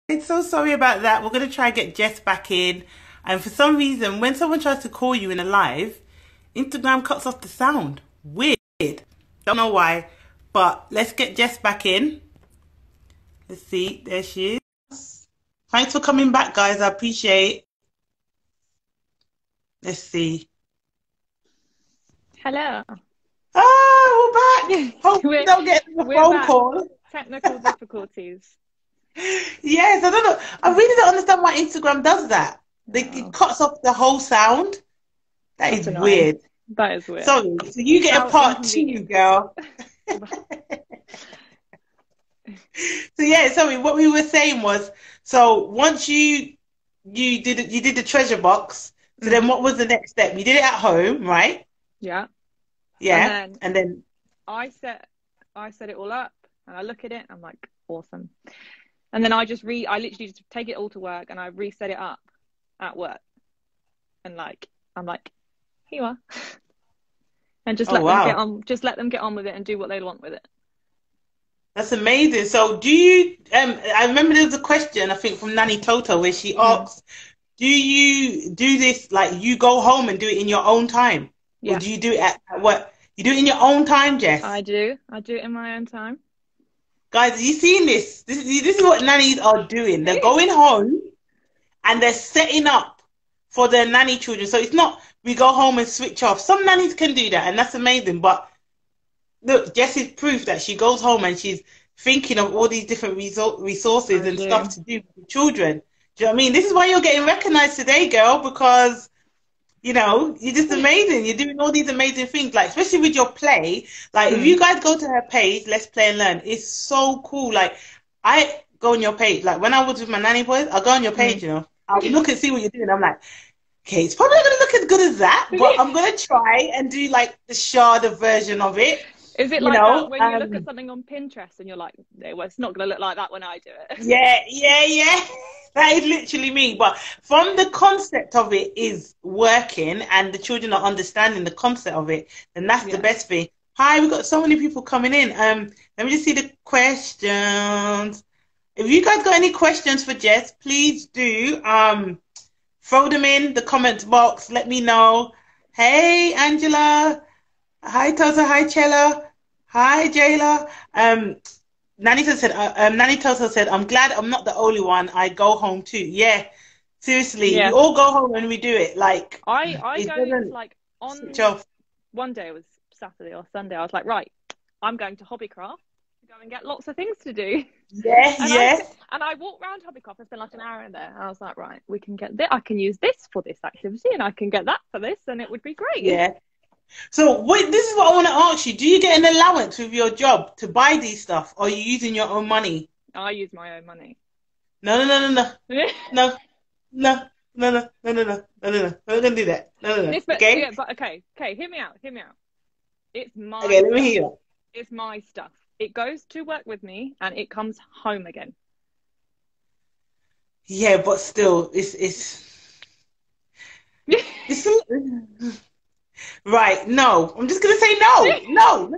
I'm so sorry about that. We're going to try and get Jess back in. And for some reason, when someone tries to call you in a live, Instagram cuts off the sound. Weird. Don't know why. But let's get Jess back in. Let's see. There she is. Thanks for coming back, guys. I appreciate it. Let's see. Hello. Oh, we're back. Hope we don't get a phone call. Technical difficulties. Yes, I don't know. I really don't understand why Instagram does that. It cuts off the whole sound. That's annoying. Weird. That is weird. Sorry. So you get a part 2, girl. So yeah, sorry. What we were saying was, so once you did the treasure box. So then, what was the next step? You did it at home, right? Yeah. Yeah. And then I set it all up, and I look at it. I'm like, awesome. And then I literally just take it all to work, and I reset it up at work. And I'm like, here you are. And just let them get on with it and do what they want with it. That's amazing. So do you, I remember there was a question, I think from Nanny Toto, where she asked, do you do this, like you go home and do it in your own time? Yeah. Or do you do it at what? You do it in your own time, Jess? I do it in my own time. Guys, are you seeing this? This is what nannies are doing. They're going home and they're setting up for their nanny children. So it's not we go home and switch off. Some nannies can do that, and that's amazing. But look, Jess is proof that she goes home and she's thinking of all these different resources and stuff to do with children. Do you know what I mean? This is why you're getting recognized today, girl, because, you know, you're just amazing. You're doing all these amazing things, like, especially with your play. Like, if you guys go to her page, Let's Play and Learn, it's so cool. Like, I go on your page. Like, when I was with my nanny boys, I go on your page, you know. I'll look and see what you're doing. I'm like, okay, it's probably not going to look as good as that, but I'm going to try and do, like, the Shada version of it. Is it like that when you look at something on Pinterest and you're like, well, it's not going to look like that when I do it? Yeah. That is literally me. But from the concept of it is working and the children are understanding the concept of it, then that's the best thing. Hi, we've got so many people coming in. Let me just see the questions. If you guys got any questions for Jess, please do throw them in the comments box. Let me know. Hey, Angela. Hi, Tosa. Hi, Chella. Hi, Jayla. Nanny Tosa said, I'm glad I'm not the only one. I go home too. Yeah, seriously. We all go home when we do it. Like, I go like on one day, it was Saturday or Sunday, I was like, right, I'm going to Hobbycraft to go and get lots of things to do. And I walked around Hobbycraft. I spent like an hour in there. And I was like, right, we can get this. I can use this for this activity, and I can get that for this, and it would be great. Yeah. So this is what I want to ask you. Do you get an allowance with your job to buy these stuff, or are you using your own money? I use my own money. No. No. We're not gonna do that. No. Okay. Yeah, but okay. Hear me out. It's my. Okay, let me hear you. It's my stuff. It goes to work with me, and it comes home again. Yeah, but still, it's right. No, I'm just gonna say no.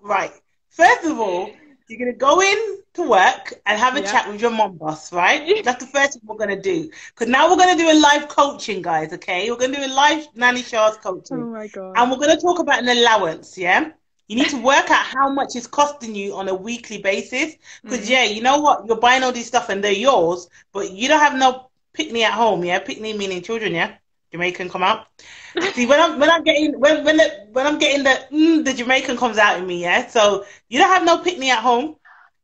Right. First of all, you're gonna go in to work and have a chat with your mom boss, right? That's the first thing we're gonna do. Because now we're gonna do a live coaching, guys. Okay, we're gonna do a live Nanny Shah's coaching. Oh my god. And we're gonna talk about an allowance. Yeah. You need to work out how much it's costing you on a weekly basis. Because, you know what? You're buying all these stuff and they're yours, but you don't have no pick-me at home, yeah? Pick-me meaning children, yeah? Jamaican come out. See, when I'm getting the Jamaican comes out in me, yeah? So you don't have no pick-me at home.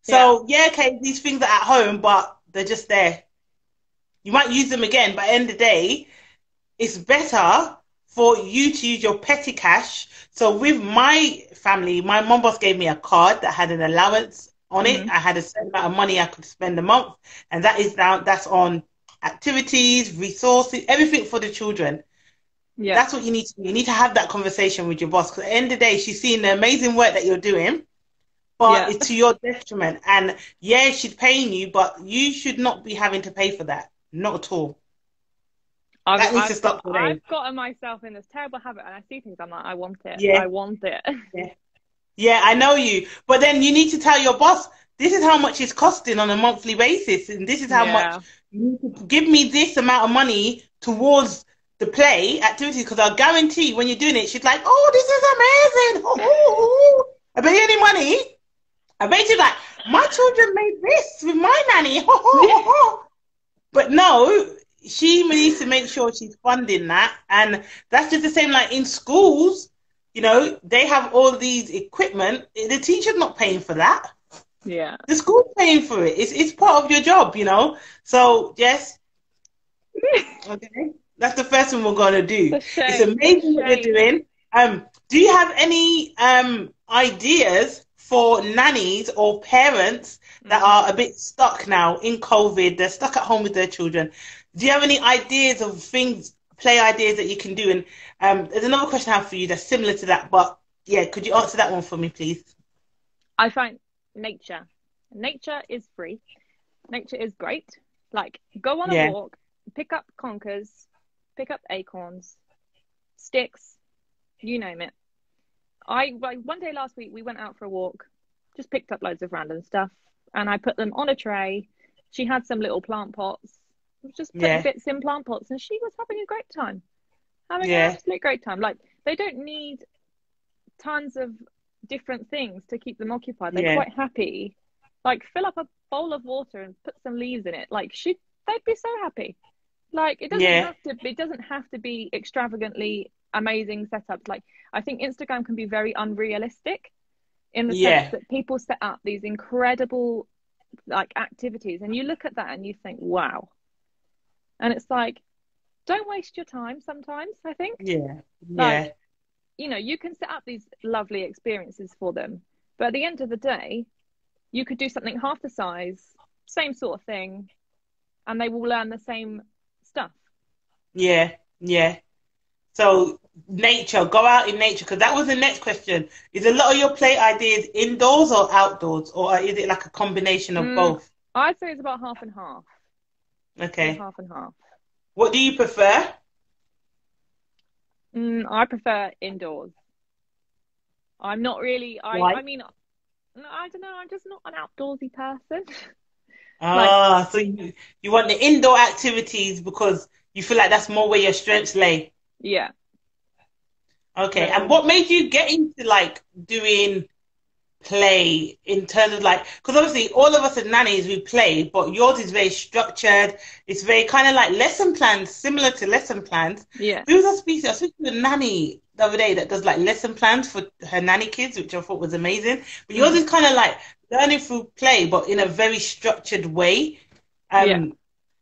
So, okay, these things are at home, but they're just there. You might use them again, but at the end of the day, it's better for you to use your petty cash. So with my family, my mom boss gave me a card that had an allowance on it. I had a certain amount of money I could spend a month, and that's on activities, resources, everything for the children. Yeah, that's what you need to do. You need to have that conversation with your boss, because at the end of the day, she's seeing the amazing work that you're doing, but it's to your detriment. And she's paying you, but you should not be having to pay for that. Not at all. That needs to stop today. I've gotten myself in this terrible habit, and I see things, I'm like, I want it. I want it. Yeah, I know you. But then you need to tell your boss, this is how much it's costing on a monthly basis, and this is how much you need to give me this amount of money towards the play activity, because I'll guarantee when you're doing it, she's like, oh, this is amazing. I bet you any money. I bet you like, my children made this with my nanny. But no, she needs to make sure she's funding that. And that's just the same like in schools, you know, they have all these equipment. The teacher's not paying for that. Yeah. The school's paying for it. It's part of your job, you know. So, Jess, okay, that's the first one we're going to do. It's amazing what you're doing. Do you have any ideas for nannies or parents that are a bit stuck now in COVID? They're stuck at home with their children. Do you have any ideas of things, play ideas that you can do? And there's another question I have for you that's similar to that, but yeah, could you answer that one for me, please? I find nature is free. Nature is great. Like, go on a walk, pick up conkers, pick up acorns, sticks, you name it. One day last week we went out for a walk, just picked up loads of random stuff, and I put them on a tray. She had some little plant pots, just putting bits in plant pots, and she was having a great time. Having an absolute great time. Like, they don't need tons of different things to keep them occupied. They're quite happy. Like, fill up a bowl of water and put some leaves in it. Like, they'd be so happy. Like, it doesn't have to be extravagantly amazing setups. Like, I think Instagram can be very unrealistic in the sense that people set up these incredible like activities, and you look at that and you think, wow. And it's like, don't waste your time sometimes, I think. Like, you know, you can set up these lovely experiences for them, but at the end of the day, you could do something half the size, same sort of thing, and they will learn the same stuff. So nature, go out in nature, because that was the next question. Is a lot of your play ideas indoors or outdoors, or is it like a combination of both? I'd say it's about half and half. Okay. Half and half. What do you prefer? I prefer indoors. I'm not really. I mean, I don't know. I'm just not an outdoorsy person. So you want the indoor activities because you feel like that's more where your strengths lay. Yeah. Okay. And what made you get into like doing play in terms of like, because obviously all of us as nannies we play, but yours is very structured. It's very kind of like lesson plans, similar to lesson plans. Yeah. Who was I speaking to? I was speaking to a nanny the other day that does like lesson plans for her nanny kids, which I thought was amazing. But yours is kind of like learning through play, but in a very structured way.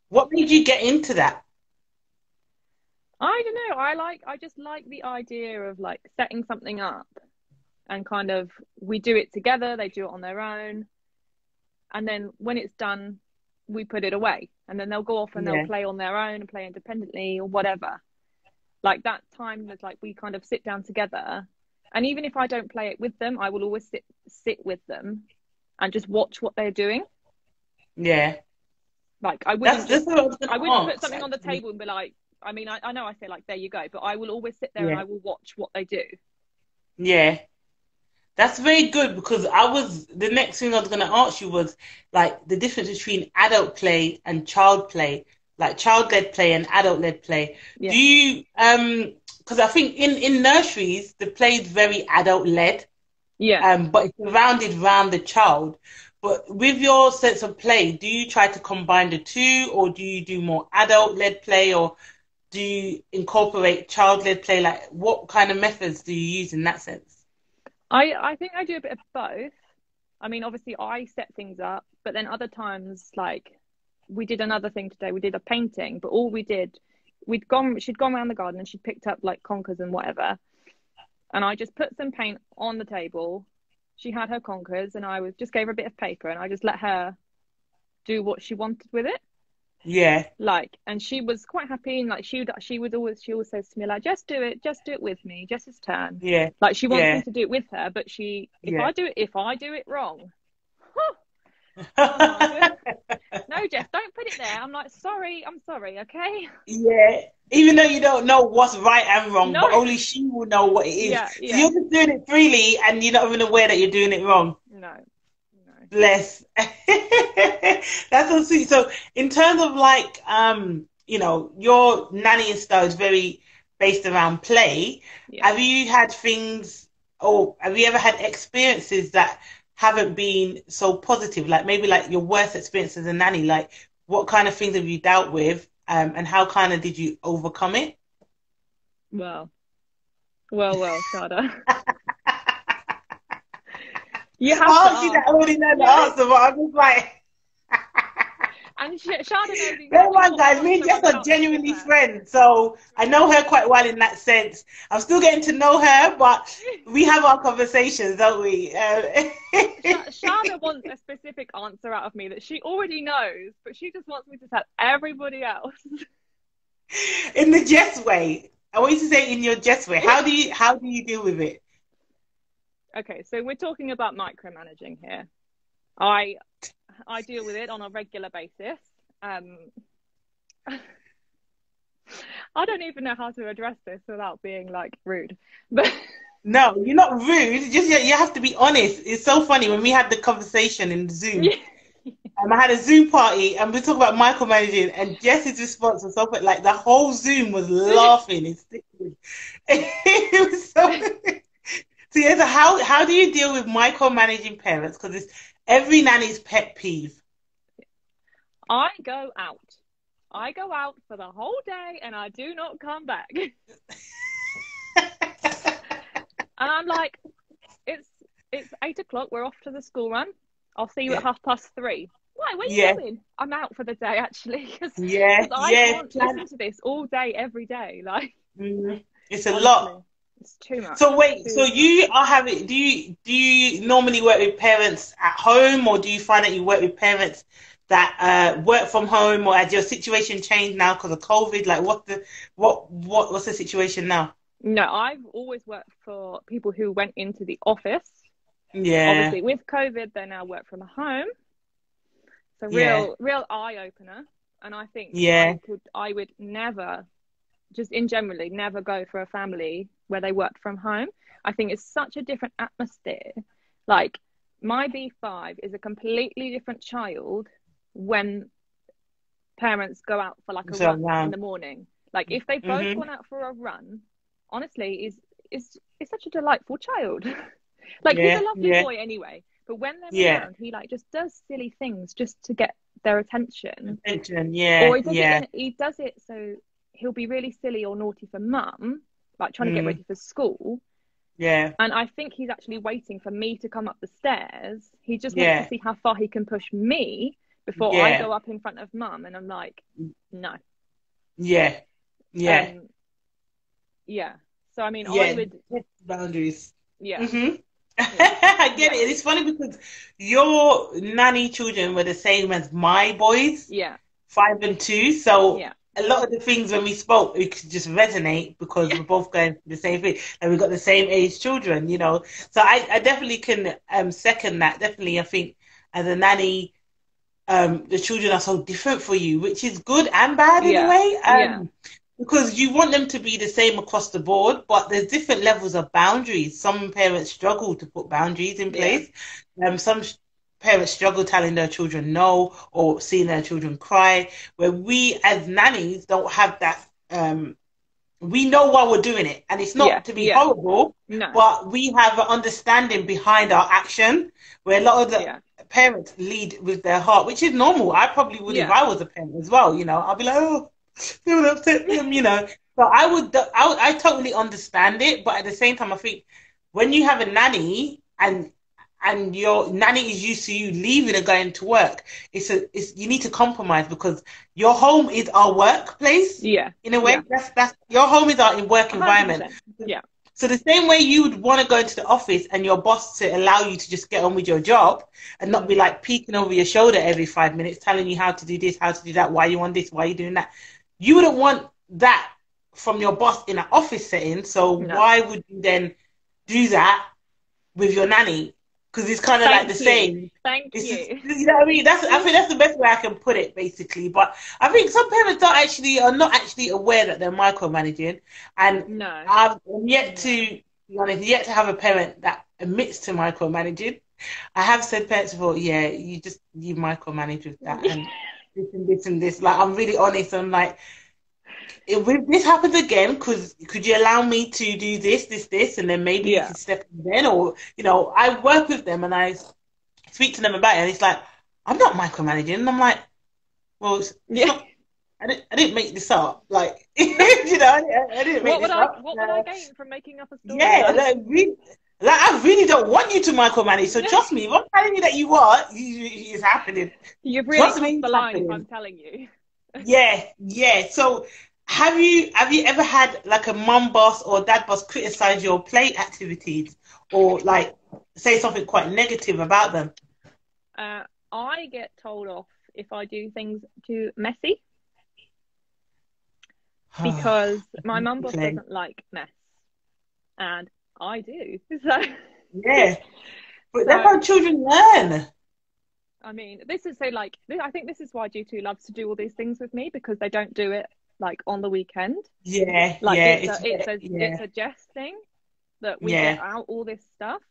What made you get into that? I don't know. I just like the idea of like setting something up and kind of we do it together, they do it on their own. And then when it's done, we put it away. And then they'll go off and they'll play on their own and play independently or whatever. Like that time that like we kind of sit down together. And even if I don't play it with them, I will always sit with them and just watch what they're doing. Yeah. Like I wouldn't put something on the table and be like, I mean, I know I say like, there you go, but I will always sit there and I will watch what they do. Yeah. That's very good, because the next thing I was going to ask you was like the difference between adult play and child play, like child-led play and adult-led play. Yeah. Do you, because I think in nurseries, the play is very adult-led. Yeah. But it's rounded around the child. But with your sense of play, do you try to combine the two, or do you do more adult-led play, or do you incorporate child-led play? Like, what kind of methods do you use in that sense? I think I do a bit of both. I mean, obviously, I set things up, but then other times, like, we did another thing today. We did a painting, but all we did, she'd gone around the garden and she'd picked up, like, conkers and whatever. And I just put some paint on the table. She had her conkers, and I just gave her a bit of paper, and I just let her do what she wanted with it. Yeah. Like, and she was quite happy, and like she always says to me like, just do it with me, Jess's turn. Yeah. Like she wants me to do it with her, but if I do it wrong, no, Jess, don't put it there. I'm like, I'm sorry, okay? Yeah. Even though you don't know what's right and wrong, but only she will know what it is. Yeah, yeah. So you're just doing it freely, and you're not even aware that you're doing it wrong. No. Bless. That's so sweet. So in terms of like, you know, your nannying style is very based around play. Yeah. Have you had things, or have you ever had experiences that haven't been so positive? Like maybe like your worst experience as a nanny, like what kind of things have you dealt with, and how kind of did you overcome it? Well, Shada. You have to ask. I already know the answer, but I'm just like... And Shada knows exactly. Never mind, guys. Me and Jess are genuinely friends, so I know her quite well in that sense. I'm still getting to know her, but we have our conversations, don't we? Shada wants a specific answer out of me that she already knows, but she just wants me to tell everybody else. In the Jess way. I want you to say in your Jess way. How do you deal with it? Okay, so we're talking about micromanaging here. I deal with it on a regular basis. I don't even know how to address this without being like rude. But no, you're not rude. Just you have to be honest. It's so funny when we had the conversation in Zoom. I had a Zoom party and we talked about micromanaging, and Jess's response was something like the whole Zoom was laughing. It was so. So yeah, so how do you deal with micromanaging parents? Because it's every nanny's pet peeve. I go out for the whole day and I do not come back. And I'm like, it's 8 o'clock. We're off to the school run. I'll see you at 3:30. Why? Where are you going? I'm out for the day, actually. Cause I can't listen to this all day, every day. Like, it's a lot. It's too much. So wait, so you are having? Do you normally work with parents at home, or do you find that you work with parents that work from home, or has your situation changed now because of COVID? Like, what's the situation now? No, I've always worked for people who went into the office. Yeah. Obviously, with COVID, they now work from home. So real eye opener, and I think I would never, just in generally, never go for a family where they worked from home. I think it's such a different atmosphere. Like, my B5 is a completely different child when parents go out for like a run in the morning. Like, if they've both gone out for a run, honestly, is such a delightful child. Like, he's a lovely boy anyway, but when they're around, he like just does silly things just to get their attention. Or he does it so he'll be really silly or naughty for mum, like trying to get ready for school. Yeah. And I think he's actually waiting for me to come up the stairs. He just wants to see how far he can push me before I go up in front of mum. And I'm like, no. Yeah. Yeah. So, I mean, I would... boundaries. Yeah. I get it. It's funny because your nanny children were the same as my boys. 5 and 2. So a lot of the things when we spoke, it could just resonate because we're both going through the same thing, and we've got the same age children, you know. So I definitely can second that. Definitely, I think as a nanny, the children are so different for you, which is good and bad in a way. Because you want them to be the same across the board, but there's different levels of boundaries. Some parents struggle to put boundaries in place. Some parents struggle telling their children no or seeing their children cry, where we as nannies don't have that. We know why we're doing it, and it's not to be horrible, but we have an understanding behind our action, where a lot of the parents lead with their heart, which is normal. I probably would if I was a parent as well, you know. I'll be like, oh, feel upset them, you know. So I totally understand it, but at the same time, I think when you have a nanny and your nanny is used to you leaving and going to work, you need to compromise, because your home is our workplace. In a way, that's your home is our work environment. 100%. So the same way you would want to go into the office and your boss to allow you to just get on with your job and not be like peeking over your shoulder every 5 minutes, telling you how to do this, how to do that, why you want this, why you doing that. You wouldn't want that from your boss in an office setting. So why would you then do that with your nanny? Because it's kind of like the same. Thank you. You know what I mean? I think that's the best way I can put it, basically. But I think some parents are not actually aware that they're micromanaging. And I've yet to be honest, yet to have a parent that admits to micromanaging. I have said parents before, yeah, you micromanage with that and this and this. Like, I'm really honest. I'm like, if this happens again, could you allow me to do this, and then maybe you can step in then, or I work with them and I speak to them about it, and it's like, I'm not micromanaging, and I'm like, well, it's not, I didn't make this up, like, I didn't make this up. What would I gain from making up a story? Yeah, I really don't want you to micromanage. So trust me, if I'm telling you that you are, it's happening. You've really crossed the line if I'm telling you. Yeah. So have you ever had like a mum boss or dad boss criticize your play activities or like say something quite negative about them? I get told off if I do things too messy because my mum boss doesn't like mess, and I do. So yeah, but that's how children learn. I mean, this is I think this is why G2 loves to do all these things with me, because they don't do it like on the weekend. Yeah, it's a Jess thing that we get out all this stuff.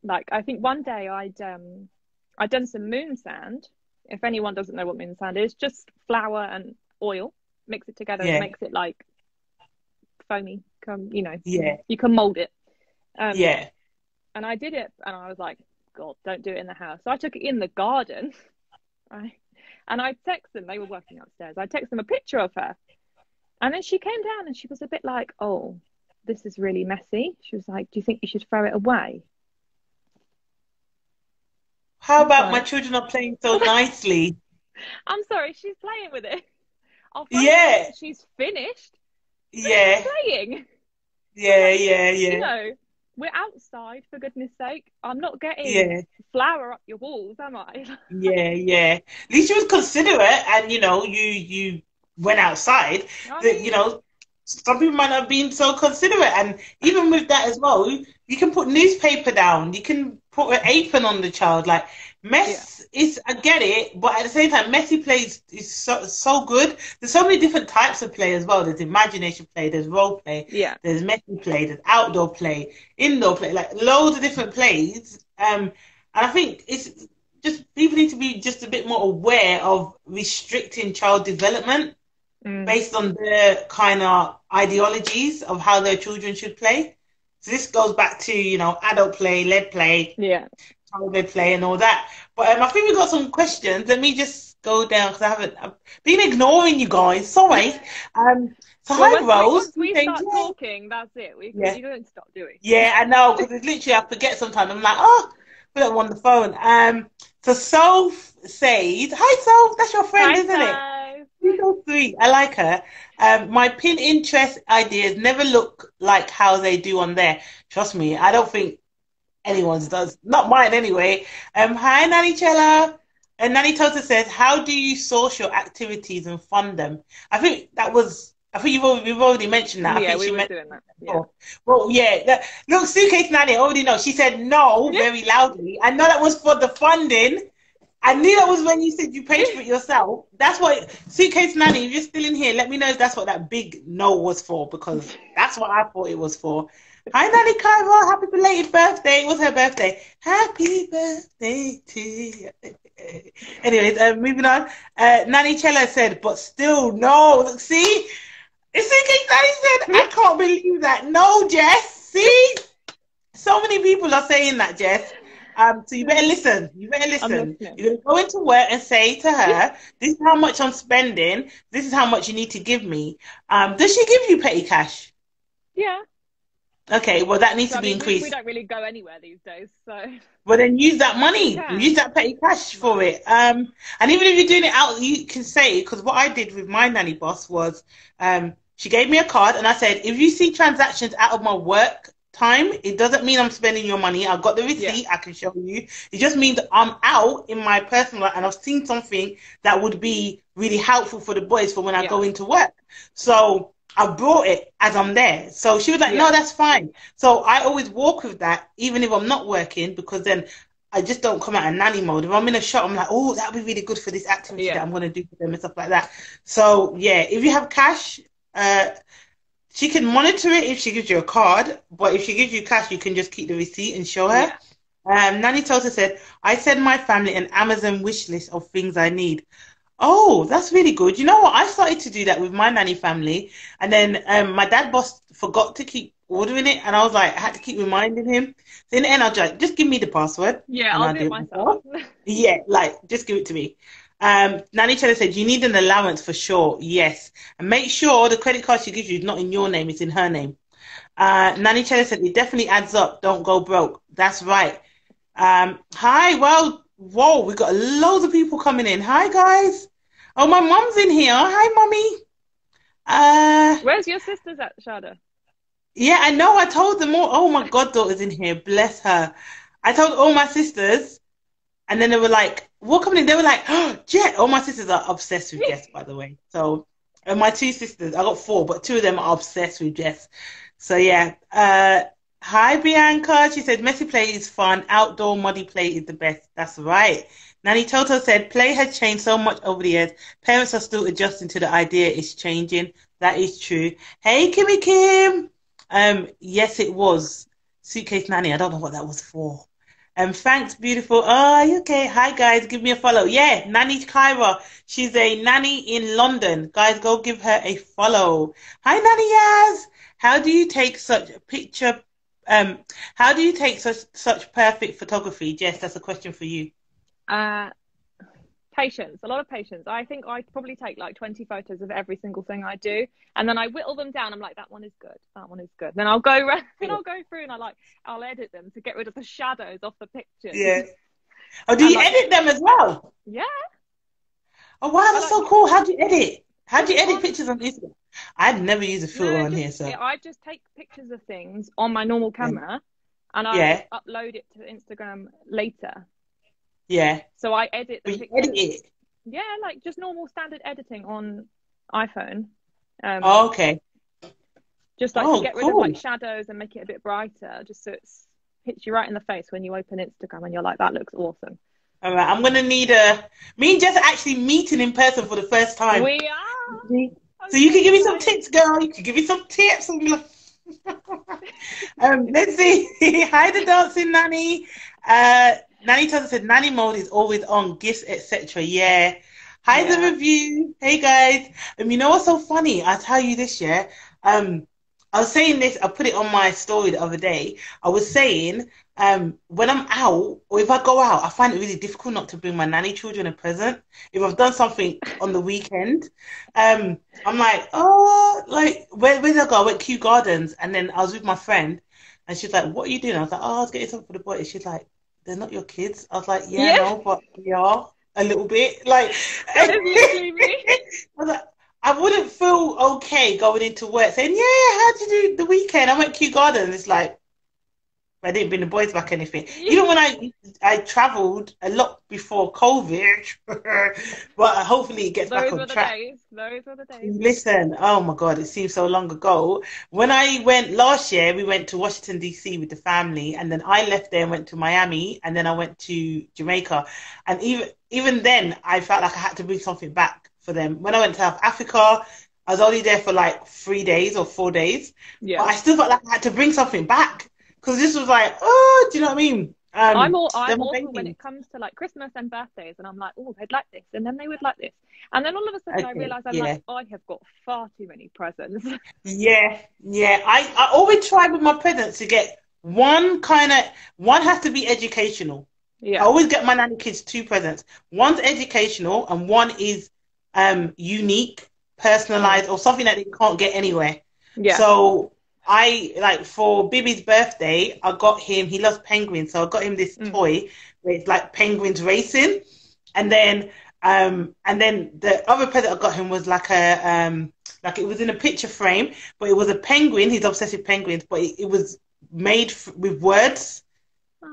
Like I think one day I'd done some moon sand. If anyone doesn't know what moon sand is, just flour and oil, mix it together, and makes it like foamy. You can mold it. And I did it, and I was like, God, don't do it in the house. So I took it in the garden, right? And I texted them. They were working upstairs. I texted them a picture of her, and then she came down, and she was a bit like, "Oh, this is really messy." She was like, "Do you think you should throw it away?" How about my children are playing so nicely? I'm sorry, she's playing with it. I'll find out she's finished. Yeah. Playing. Yeah. We're outside, for goodness sake. I'm not getting flour up your walls, am I? Yeah. At least you was considerate, and you went outside. Some people might not have been so considerate, and even with that as well, you can put newspaper down. You can put an apron on the child. Like mess is, I get it, but at the same time, messy play is so good. There's so many different types of play as well. There's imagination play, there's role play, there's messy play, there's outdoor play, indoor play, like loads of different plays. And I think it's just people need to be just a bit more aware of restricting child development based on their kind of ideologies of how their children should play. So this goes back to, adult play, led play, childhood play and all that. But I think we've got some questions. Let me just go down because I've been ignoring you guys. Sorry. Hi, Rose. Once we start talking, that's it. You don't stop doing. Yeah, I know, because it's literally, I forget sometimes. I'm like, put it on the phone. So Soph said, hi, Soph. That's your friend, isn't it? She's so sweet. I like her. My pin interest ideas never look like how they do on there. Trust me, I don't think anyone's does. Not mine anyway. Hi, Nanny Chella. And Nanny Tota says, how do you source your activities and fund them? I think we've already mentioned that. Yeah, we were doing that. Yeah. Well, look, Suitcase Nanny, I already know. She said no very loudly. I know that was for the funding. I knew that was when you said you paid for it yourself. That's what Suitcase Nanny, if you're still in here, let me know if that's what that big no was for, because that's what I thought it was for. Hi, Nanny Kyra. Happy belated birthday. It was her birthday. Happy birthday to you. Anyways, moving on. Nanny Chella said, but still, no. Look, see? Suitcase Nanny said, I can't believe that. No, Jess. See? So many people are saying that, Jess. So you better listen. You're going to go into work and say to her, this is how much I'm spending. This is how much you need to give me. Does she give you petty cash? Yeah. Okay, well, that needs to be increased. We don't really go anywhere these days, so... Well, then use that money. Use that petty cash for it. And even if you're doing it out, you can say, because what I did with my nanny boss was, she gave me a card, and I said, if you see transactions out of my work time, it doesn't mean I'm spending your money. I've got the receipt, I can show you. It just means I'm out in my personal life and I've seen something that would be really helpful for the boys for when I go into work. So I brought it as I'm there. So she was like, no, that's fine. So I always walk with that, even if I'm not working, because then I just don't come out of nanny mode. If I'm in a shop, I'm like, oh, that would be really good for this activity that I'm going to do for them and stuff like that. So, if you have cash, she can monitor it if she gives you a card, but if she gives you cash, you can just keep the receipt and show her. Nanny Tota said, I send my family an Amazon wish list of things I need. Oh, that's really good. You know what? I started to do that with my nanny family, and then my dad boss forgot to keep ordering it, and I was like, I had to keep reminding him. So in the end, I was like, just give me the password, Yeah, and I'll I'll do do it it myself. Yeah, like just give it to me. Nanny Cheddar said, you need an allowance for sure. Yes, and make sure the credit card she gives you is not in your name; it's in her name. Nanny Cheddar said, it definitely adds up. Don't go broke. That's right. Hi, well, whoa, we got loads of people coming in. Hi, guys. Oh, my mum's in here. Hi, mummy. Where's your sisters at, Shada? Yeah, I know. I told them all. Oh, my goddaughter's in here. Bless her. I told all my sisters, and then they were like, what coming in? They were like, oh, Jet. All my sisters are obsessed with Jess, by the way. So, and my two sisters, I got four, but two of them are obsessed with Jess. So, yeah. Hi, Bianca. She said, messy play is fun. Outdoor muddy play is the best. That's right. Nanny Toto said, play has changed so much over the years. Parents are still adjusting to the idea it's changing. That is true. Hey, Kimmy Kim. Yes, it was. Suitcase Nanny. I don't know what that was for. Thanks, beautiful. Oh, okay. Hi, guys. Give me a follow. Yeah, Nanny Kyra. She's a nanny in London. Guys, go give her a follow. Hi, Nanny Yaz. How do you take such picture? How do you take such perfect photography? Jess, that's a question for you. Patience, a lot of patience. I think I probably take like 20 photos of every single thing I do, and then I whittle them down. I'm like, that one is good, that one is good. Then I'll go through and I'll edit them to get rid of the shadows off the pictures. Yeah. Oh, do you edit them as well? Yeah. Oh wow, that's so cool. How do you edit? How do you edit pictures on Instagram? I've never used a filter on here, so I just take pictures of things on my normal camera, and I upload it to Instagram later. Yeah. So I edit the pictures. Edit it? Yeah, like just normal standard editing on iPhone. Okay. Just like to get rid of like shadows and make it a bit brighter, just so it hits you right in the face when you open Instagram and you're like, that looks awesome. All right, I'm gonna need me and Jess are actually meeting in person for the first time. We are. So you can give me some tips, girl. You can give me some tips. Let's see. Hi, the dancing nanny. Nanny Tata said, nanny mode is always on, gifts, etc. Yeah. Hi, the review. Hey, guys. You know what's so funny? I'll tell you this, yeah. I was saying this, I put it on my story the other day. I was saying, when I'm out, or if I go out, I find it really difficult not to bring my nanny children a present. If I've done something on the weekend, I'm like, oh, like, where did I go? I went Kew Gardens, and then I was with my friend, and she's like, what are you doing? I was like, oh, I was getting something for the boy. And she's like, they're not your kids. I was like, yeah, no, but we are a little bit. Like, that is literally me. I was like, I wouldn't feel okay going into work saying, yeah, how'd you do the weekend? I went Kew Garden. It's like, I didn't bring the boys back anything. Even when I travelled a lot before COVID, but hopefully it gets back on track. Those were the days. Listen, oh my God, it seems so long ago. When I went last year, we went to Washington, D.C. with the family, and then I left there and went to Miami, and then I went to Jamaica. And even then, I felt like I had to bring something back for them. When I went to South Africa, I was only there for like 3 days or 4 days. Yeah. But I still felt like I had to bring something back. Because this was like, oh, do you know what I mean? I'm awful when it comes to like Christmas and birthdays, and I'm like, oh, they'd like this, and then they would like this, and then all of a sudden I realise I'm like, I have got far too many presents. Yeah. I always try with my presents to get one has to be educational. Yeah. I always get my nanny kids 2 presents. One's educational, and one is unique, personalised, or something that they can't get anywhere. Yeah. So I like for Bibi's birthday, I got him. He loves penguins, so I got him this toy where it's like penguins racing, and then the other present I got him was like like it was in a picture frame, but it was a penguin. He's obsessed with penguins, but it was made with words.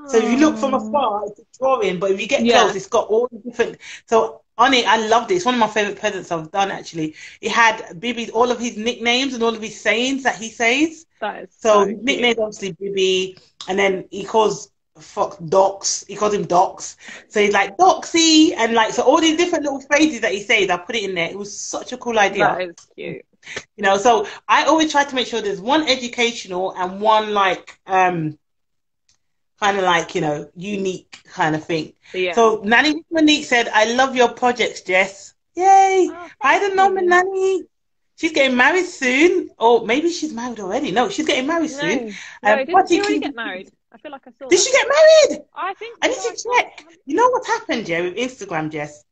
So if you look from afar, it's a drawing, but if you get close, it's got all the different. So on it, I loved it. It's one of my favorite presents I've done, actually. It had Bibi's, all of his nicknames and all of his sayings that he says. That is so nicknames, obviously, Bibi, and then he calls Docs. He calls him Docs. So he's like Doxy, and like so all these different little phrases that he says, I put it in there. It was such a cool idea. That is cute. You know, so I always try to make sure there's one educational and one like kind of like, you know, unique kind of thing. Yeah. So Nanny Monique said, I love your projects, Jess. Yay. Oh, Hi, the Norman Nanny. She's getting married soon. Or maybe she's married already. No, she's getting married soon. No, didn't she already get married? I feel like I saw Did that. she get married? I think I need to check. You know what's happened, yeah, with Instagram, Jess?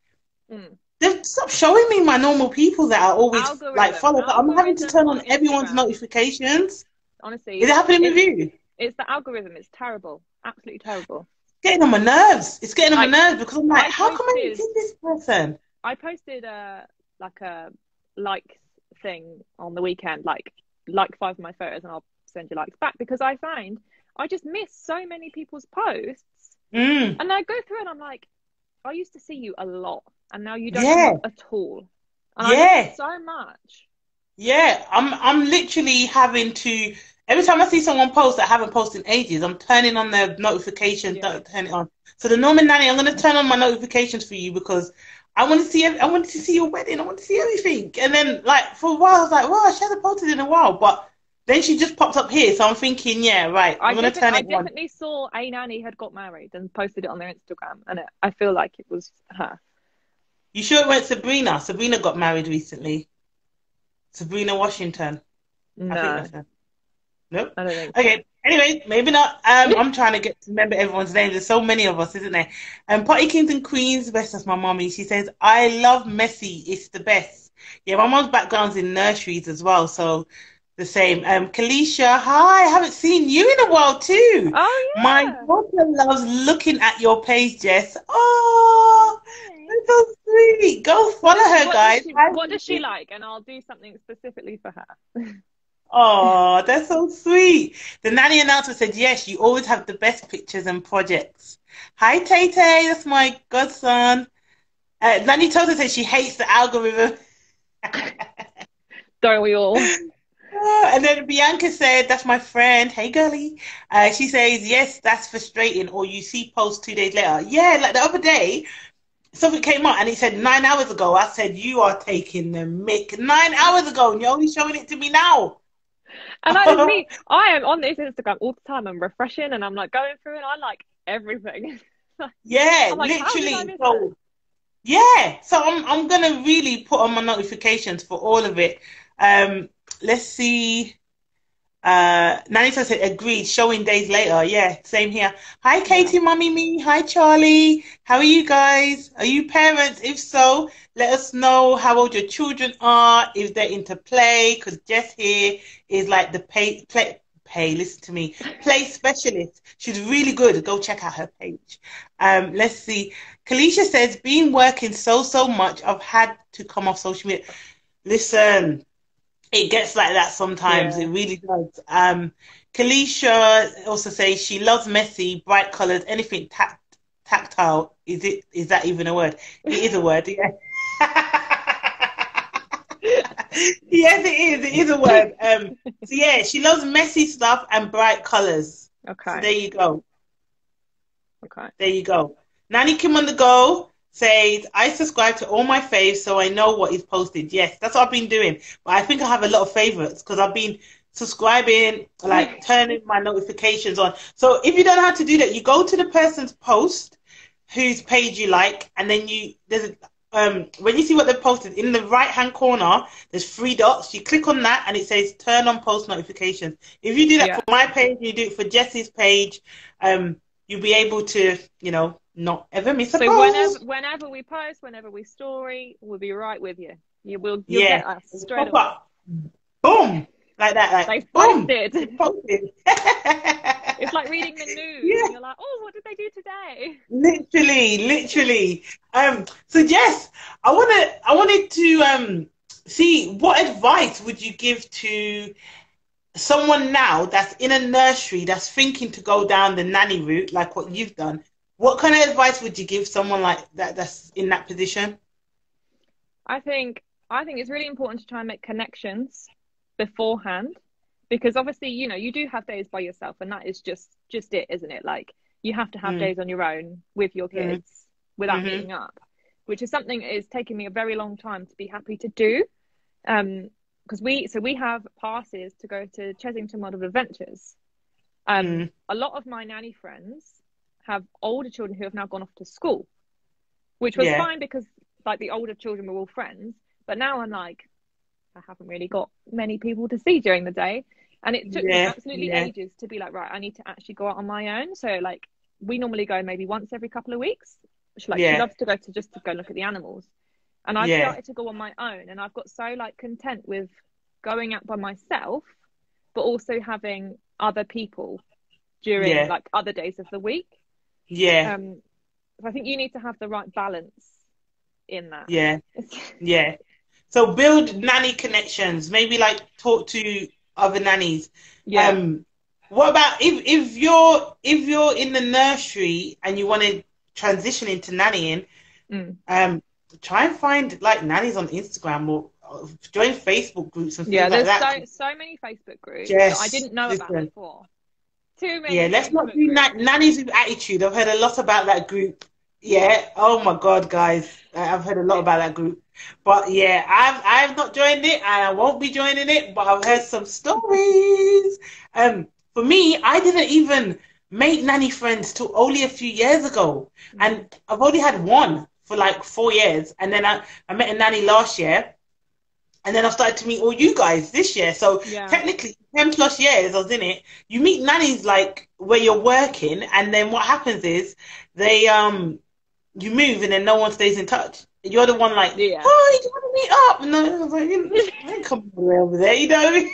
They've stopped showing me my normal people that are always like followers. I'm having to turn on everyone's notifications. Honestly, is it happening with you? It's the algorithm. It's terrible, absolutely terrible. It's getting on my nerves. It's getting on my nerves because I'm like, how come I see this person? I posted a like thing on the weekend, like 5 of my photos, and I'll send you likes back, because I find I just miss so many people's posts, and I go through and I'm like, I used to see you a lot, and now you don't at all. And I miss it so much. Yeah, I'm literally having to, every time I see someone post that I haven't posted in ages, I'm turning on their notifications, turn it on. So the Norman Nanny, I'm going to turn on my notifications for you, because I want to see your wedding. I want to see everything. And then, like, for a while, I was like, well, she hasn't posted in a while, but then she just popped up here. So I'm thinking, I'm going to turn it on. I definitely saw a nanny had got married and posted it on their Instagram, and I feel like it was her. You sure it weren't Sabrina? Sabrina got married recently. Sabrina Washington. No. I think that's her. Nope. I don't think so. Okay. Anyway, maybe not. I'm trying to get to remember everyone's names. There's so many of us, isn't there? Potty Kings and Queens, best, that's my mommy. She says, I love messy. It's the best. Yeah, my mom's background's in nurseries as well, so the same. Kalisha, hi. I haven't seen you in a while too. Oh, yeah. My daughter loves looking at your page, Jess. Oh, that's so sweet. Go follow her, guys. What does she like? And I'll do something specifically for her. Oh, that's so sweet. The nanny announcement said, yes, you always have the best pictures and projects. Hi, Tay Tay. That's my godson. Nanny Tota said she hates the algorithm. Don't we all? And then Bianca said, that's my friend. Hey, girlie. She says, yes, that's frustrating. Or you see posts 2 days later. Yeah, like the other day, something came up and it said 9 hours ago. I said, you are taking the mick. 9 hours ago, and you're only showing it to me now. And I am on this Instagram all the time. I'm refreshing and I'm like going through and I like everything. Yeah, like, literally. So, yeah, so I'm gonna really put on my notifications for all of it. Let's see. Nanny said, agreed, showing days later. Yeah, same here. Hi, Katie, Mummy Me. Hi, Charlie. How are you guys? Are you parents? If so, let us know how old your children are, if they're into play, because Jess here is like the listen to me, play specialist. She's really good. Go check out her page. Let's see. Kalisha says, been working so much, I've had to come off social media. Listen, it gets like that sometimes. It really does. Kalisha also says she loves messy, bright colours, anything tactile. Is that even a word? It is a word, yeah. Yes, it is. It is a word. So yeah, she loves messy stuff and bright colours. Okay. So there you go. Okay. There you go. Nanny Kim on the go says, I subscribe to all my faves so I know what is posted. Yes, that's what I've been doing. But I think I have a lot of favorites because I've been subscribing, like turning my notifications on. So if you don't know how to do that, you go to the person's post whose page you like, and then when you see what they've posted, in the right-hand corner, there's 3 dots. You click on that, and it says turn on post notifications. If you do that for my page, you do it for Jess's page, you'll be able to, not ever miss a post. So whenever we post, whenever we story, we'll be right with you. You'll get us straight away. Boom! Like that. Like, boom! Posted. It's like reading the news. Yeah. And you're like, oh, what did they do today? Literally. So Jess, I wanted to see, what advice would you give to someone now that's in a nursery that's thinking to go down the nanny route, like what you've done? What kind of advice would you give someone like that's in that position? I think it's really important to try and make connections beforehand, because obviously, you do have days by yourself, and that is just it, isn't it? Like, you have to have days on your own with your kids without meeting up, which is something that is taking me a very long time to be happy to do. Because we have passes to go to Chesington Model Adventures, A lot of my nanny friends have older children who have now gone off to school, which was fine because like the older children were all friends. But now I'm like, I haven't really got many people to see during the day. And it took me absolutely ages to be like, right, I need to actually go out on my own. So like we normally go maybe once every couple of weeks. She loves to go to go look at the animals. And I've started to go on my own, and I've got so like content with going out by myself, but also having other people during like other days of the week. So I think you need to have the right balance in that. So build nanny connections, maybe like talk to other nannies. What about if you're in the nursery and you want to transition into nannying, try and find like nannies on Instagram or join Facebook groups and things like that. There's so many Facebook groups that I didn't know about before. Too many. Yeah, let's not do nannies with attitude. I've heard a lot about that group. Yeah. Oh my God, guys, I've heard a lot about that group. But yeah, I've not joined it and I won't be joining it. But I've heard some stories. For me, I didn't even make nanny friends till only a few years ago, and I've only had one for like 4 years. And then I met a nanny last year, and then I started to meet all you guys this year. So technically, 10+ years I was in it. You meet nannies like where you're working, and then what happens is they you move, and then no one stays in touch. You're the one like, oh, you want to meet up? No, I was like, I ain't coming over there, you know what I mean?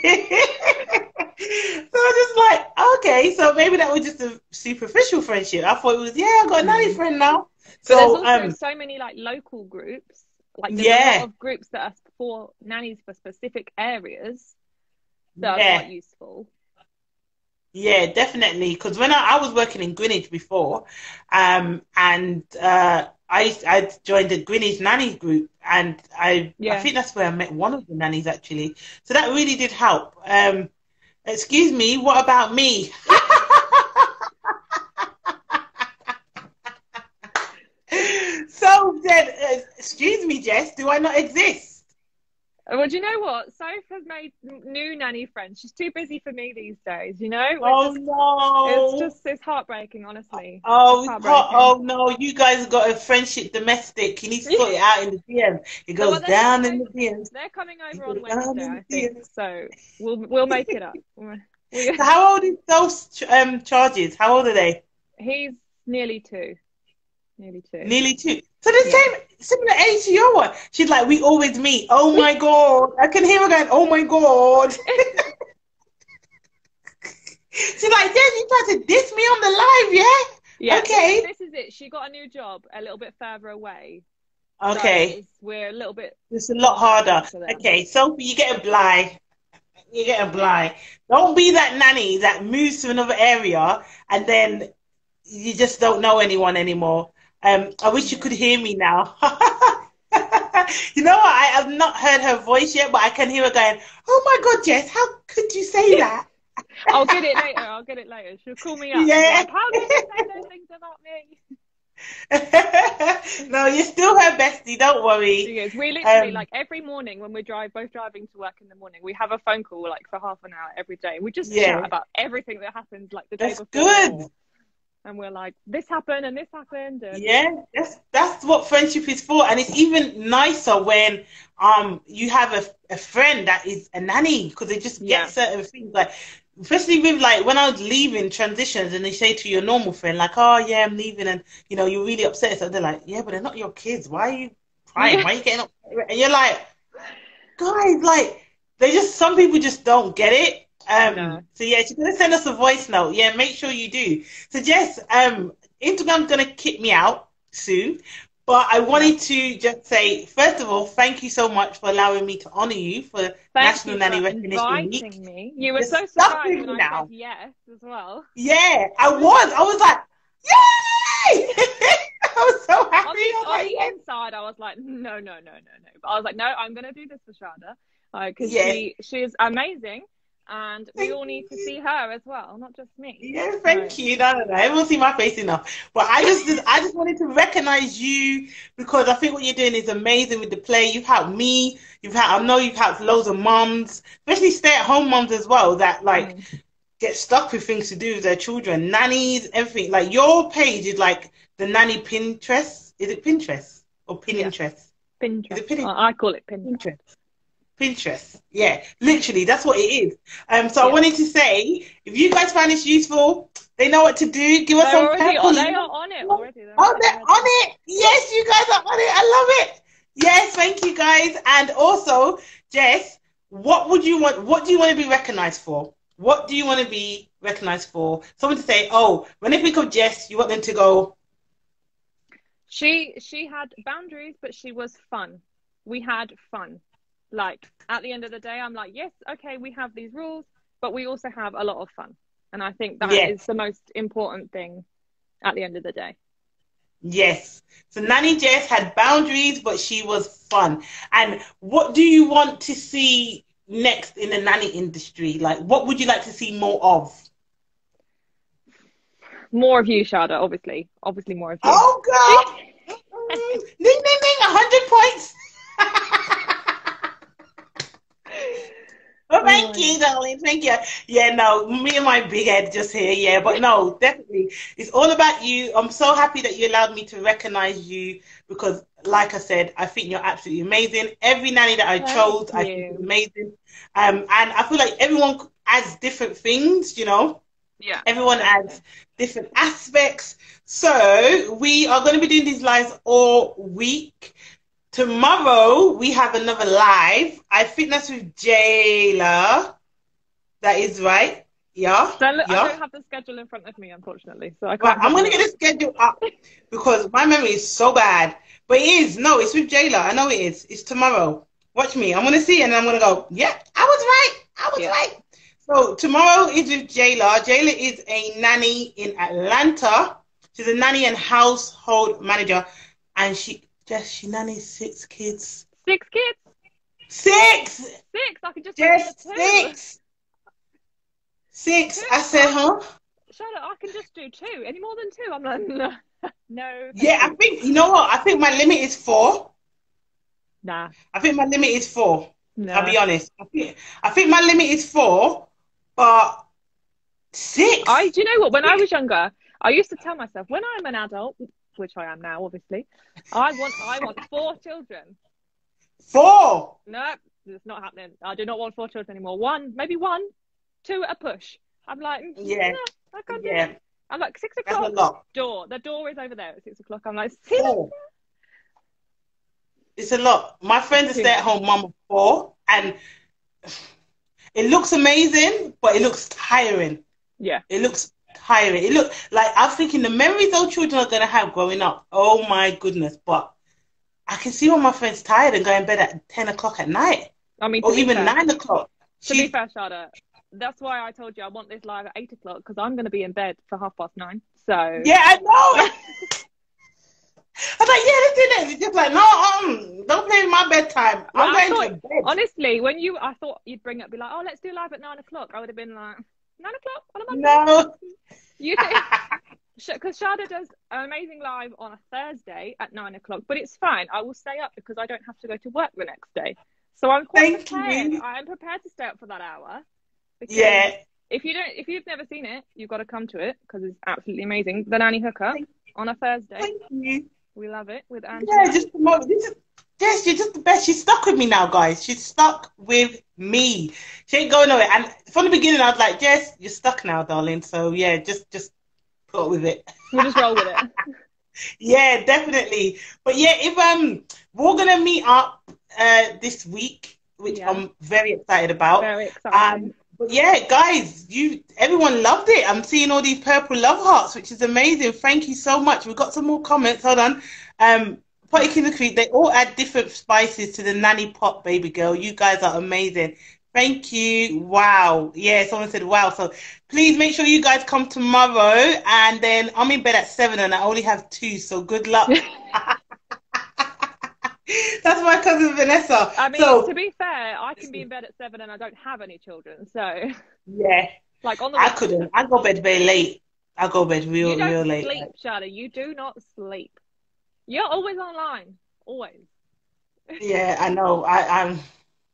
So I was just like, okay, so maybe that was just a superficial friendship. I thought it was, I got a nanny friend now. So there's also so many like local groups, like there's a lot of groups that are for nannies for specific areas that are quite useful. Yeah, definitely. Because when I was working in Greenwich before, and I joined the Greenwich nanny group, and I think that's where I met one of the nannies actually. So that really did help. Excuse me, what about me? So then, excuse me, Jess, do I not exist? Well, do you know what? Soph has made new nanny friends. She's too busy for me these days, you know? No. It's heartbreaking, honestly. Oh, no. You guys have got a friendship domestic. You need to sort it out in the DM. It goes down in the DMs. They're coming over on Wednesday, I think. So we'll make it up. So how old is those charges? How old are they? He's nearly 2. Nearly 2. So the similar age to your one. She's like, we always meet. Oh my God. I can hear her going, oh my God. She's like, Jess, you tried to diss me on the live, yeah? Yeah. Okay. This is it. She got a new job a little bit further away. Okay. So we're a little bit... It's a lot harder. Okay, so you get a bly. Don't be that nanny that moves to another area and then you just don't know anyone anymore. I wish you could hear me now. You know what? I have not heard her voice yet, but I can hear her going, oh my God, Jess, how could you say that? I'll get it later. She'll call me up. Yeah. Like, how did you say those things about me? No, you're still her bestie. Don't worry. She is. We literally, like, every morning when we're both driving to work in the morning, we have a phone call, like, for half an hour every day. We just chat about everything that happens, like, the day before. That's good. And we're like, this happened and this happened. And... Yeah, that's what friendship is for. And it's even nicer when you have a friend that is a nanny, because they just get certain things. Like, especially with, like, when I was leaving transitions and they say to your normal friend, like, oh, yeah, I'm leaving. And, you know, you're really upset. So they're like, yeah, but they're not your kids. Why are you crying? Why are you getting upset? And you're like, guys, like, some people just don't get it. No. So yeah, she's gonna send us a voice note. Yeah, make sure you do. So Jess, Instagram's gonna kick me out soon, but I wanted to just say, first of all, thank you so much for allowing me to honour you for National Nanny Recognition Week. Me. You were so surprised when I said yes as well. Yeah, I was like, yay! I was so happy. On the inside, I was like, no. But I was like, no, I'm gonna do this for Shada, because she is amazing. And we all need to see her as well, not just me. Yeah, thank you. No. Everyone see my face enough. But I just wanted to recognise you, because I think what you're doing is amazing with the play. You've helped me. I know you've helped loads of mums, especially stay-at-home mums as well, that like get stuck with things to do with their children, nannies, everything. Like your page is like the nanny Pinterest. Is it Pinterest or Pinterest? Pinterest. Is it Pinterest? I call it Pinterest. Pinterest. Yeah, literally, that's what it is. So I wanted to say, if you guys find this useful, they know what to do. Give us some purple. They are on it already. They're on it. Yes, you guys are on it. I love it. Yes, thank you guys. And also, Jess, what would you want? What do you want to be recognized for? What do you want to be recognized for? Someone to say, oh, when they think of Jess, you want them to go. She had boundaries, but she was fun. We had fun. Like, at the end of the day, I'm like, yes, okay, we have these rules, but we also have a lot of fun. And I think that is the most important thing at the end of the day. Yes. So Nanny Jess had boundaries, but she was fun. And what do you want to see next in the nanny industry? Like, what would you like to see more of? More of you, Shada, obviously. Obviously more of you. Oh, God! Ding, ding, ding, 100 points. Oh, thank you, darling. Thank you. Yeah, no, me and my big head just here. Yeah, but no, definitely. It's all about you. I'm so happy that you allowed me to recognize you because, like I said, I think you're absolutely amazing. Every nanny that I chose, I think is amazing. And I feel like everyone adds different things, you know? Yeah. Everyone adds different aspects. So we are going to be doing these lives all week. Tomorrow, we have another live. I think that's with Jayla. That is right. Yeah. So I don't have the schedule in front of me, unfortunately. So I can't. I'm going to get the schedule up because my memory is so bad. But it is. No, it's with Jayla. I know it is. It's tomorrow. Watch me. I'm going to see it and I'm going to go, yeah, I was right. I was right. So tomorrow is with Jayla. Jayla is a nanny in Atlanta. She's a nanny and household manager. And she nannies 6 kids. 6 kids? 6! I can just Just do 6. 6. I said, huh? Shada, I can just do 2. Any more than 2? I'm like, no. Yeah, I think, you know what? I think my limit is 4. Nah. I think my limit is 4. No. I'll be honest. I think my limit is 4, but 6. Do you know what? When I was younger, I used to tell myself, when I'm an adult, which I am now, obviously, I want 4 children. 4? No, it's not happening. I do not want 4 children anymore. 1, maybe 1, 2 at a push. I'm like, no, I can't do it. I'm like, 6 o'clock. That's a lot. The door is over there at 6 o'clock. I'm like, 4. It's a lot. My friend's a stay-at-home mum of 4, and it looks amazing, but it looks tiring. Yeah. It looks tiring. It looks like I'm thinking the memories those children are going to have growing up. Oh, my goodness. But I can see when my friend's tired and going to bed at 10 o'clock at night. I mean, or even 9 o'clock. To be fair, Shada, that's why I told you I want this live at 8 o'clock, because I'm going to be in bed for 9:30. So yeah, I know. I was like, yeah, let's do that. It's just like, no, don't play with my bedtime. I'm going to bed. Honestly, I thought you'd bring it, be like, oh, let's do live at 9 o'clock. I would have been like, 9 o'clock on a Monday? No. You think? Because Shada does an amazing live on a Thursday at 9 o'clock, but it's fine. I will stay up because I don't have to go to work the next day. So I'm quite prepared. I'm prepared to stay up for that hour. Yeah. If you've never seen it, you've got to come to it because it's absolutely amazing. The Nanny Hookup on a Thursday. Thank you. We love it with Angela. Yeah, just promote. Jess, you're just the best. She's stuck with me now, guys. She's stuck with me. She ain't going nowhere. And from the beginning, I was like, Jess, you're stuck now, darling. So yeah, just put up with it. We'll just roll with it. Yeah, definitely. But yeah, if we're gonna meet up this week, which I'm very excited about. Very excited. But yeah, guys, everyone loved it. I'm seeing all these purple love hearts, which is amazing. Thank you so much. We've got some more comments. Hold on. Potty-Training, they all add different spices to the nanny pot, baby girl. You guys are amazing. Thank you. Wow. Yeah, someone said wow. So please make sure you guys come tomorrow. And then I'm in bed at 7 and I only have 2. So good luck. That's my cousin Vanessa. I mean, to be fair, I can be in bed at 7 and I don't have any children. So yeah, like on the I couldn't. I go bed very late. I go bed real late. You don't sleep, Shada. You do not sleep. You're always online. Always. Yeah, I know. I'm.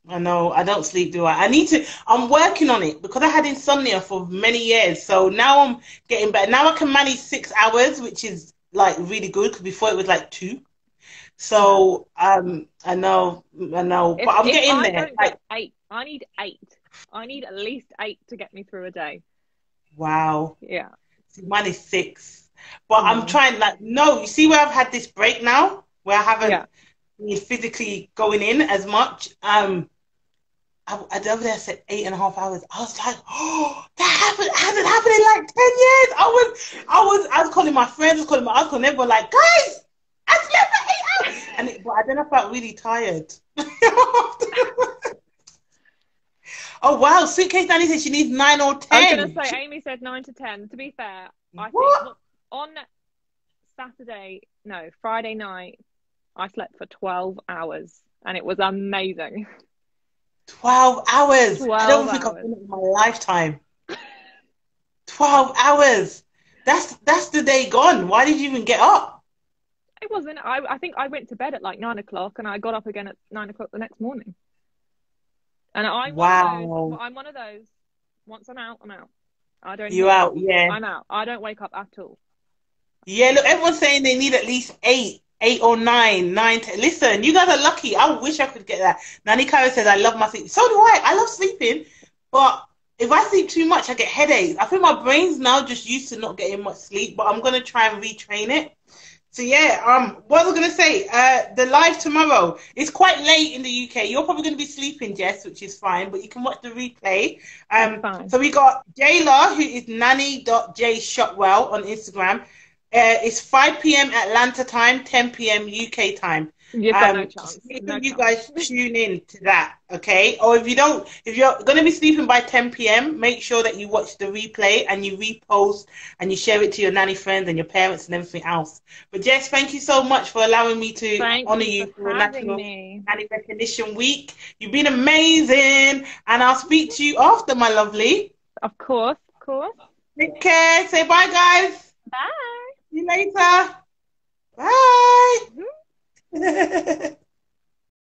I know. I don't sleep, do I? I need to. I'm working on it because I had insomnia for many years. So now I'm getting better. Now I can manage 6 hours, which is like really good because before it was like 2. So I know, but I'm getting there. Don't get 8, I need 8. I need at least 8 to get me through a day. Wow. Yeah. See, mine is 6. But I'm trying, like, no, you see where I've had this break now, where I haven't been physically going in as much. I the other day I said 8.5 hours. I was like, oh, that hasn't happened in like 10 years. I was calling my friends, I was calling everyone, like, guys, I slept for 8 hours. But then I felt really tired. Oh wow, Suitcase Nanny said she needs 9 or 10. I was gonna say Amy said 9 to 10. To be fair, I think on Friday night, I slept for 12 hours and it was amazing. 12 hours. 12 I don't think I've done it in my lifetime. 12 hours. That's the day gone. Why did you even get up? It wasn't. I think I went to bed at like 9 o'clock and I got up again at 9 o'clock the next morning. And I'm one of those. Once I'm out, I'm out. I don't. You out? Yeah. I'm out. I don't wake up at all. Yeah. Look, everyone's saying they need at least 8 or 9, 9. Listen, you guys are lucky. I wish I could get that. Nanny Cara says I love my sleep. So do I. I love sleeping, but if I sleep too much, I get headaches. I think my brain's now just used to not getting much sleep, but I'm gonna try and retrain it. So yeah, what was I gonna say? The live tomorrow. It's quite late in the UK. You're probably gonna be sleeping, Jess, which is fine, but you can watch the replay. So we got Jayla, who is nanny.jshotwell on Instagram. It's 5 p.m. Atlanta time, 10 p.m. UK time. You've got no chance. You guys tune in to that, okay? Or if you're going to be sleeping by 10 p.m., make sure that you watch the replay and you repost and you share it to your nanny friends and your parents and everything else. But Jess, thank you so much for allowing me to honor you for National Nanny Recognition Week. You've been amazing, and I'll speak to you after, my lovely. Of course. Take care. Say bye, guys. Bye. See you later.